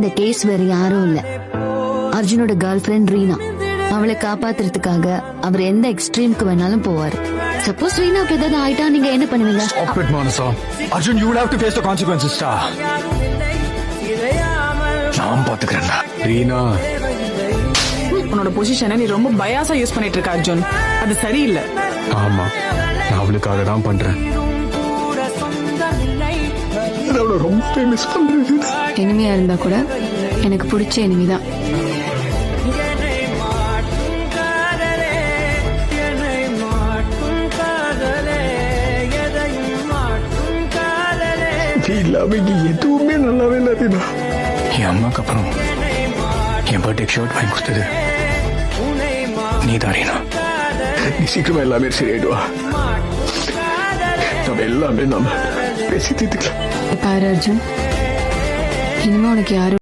இந்த கேஸ் வேற யாரும் இல்ல, அர்ஜுனோட கேர்ள் ஃபிரெண்ட் ரீனா. அவளை காப்பாத்துறதுக்காக அவர் எந்த எக்ஸ்ட்ரீம்க்கு வேணாலும் போவாரு. சப்போஸ் ரீனாக்கு ஏதாவது ஆயிட்டா நீங்க என்ன பண்ணுவீங்க? Stop it, Manasa. Arjun, you will have to face the consequences, star. நான் பாத்துக்கிறேன்டா. ரீனா, உன்னோட பொசிஷனை நீ ரொம்ப பயாசா யூஸ் பண்ணிட்டு இருக்க அர்ஜுன். அது சரியில்லை. ஆமா, நான் அவளுக்காக தான் பண்றேன். அவளை ரொம்ப மிஸ் பண்றேன். இனிமையா இருந்தா கூட எனக்கு பிடிச்ச இனிமைதான். இல்லாம எதுவுமே நல்லாவே இல்லை ரீனா. என் அம்மாக்கு அப்புறம் என் பர்த்டேக்கு ஷர்ட் வாங்கி கொடுத்தது நீதான் ரீனா. நீ சீக்கிரமா எல்லாமே சரியாயிடுவா. நம்ம எல்லாமே நாம பேசி தீர்த்துக்கலாம். பாரு அர்ஜுன், இனிமே உனக்கு யாரும்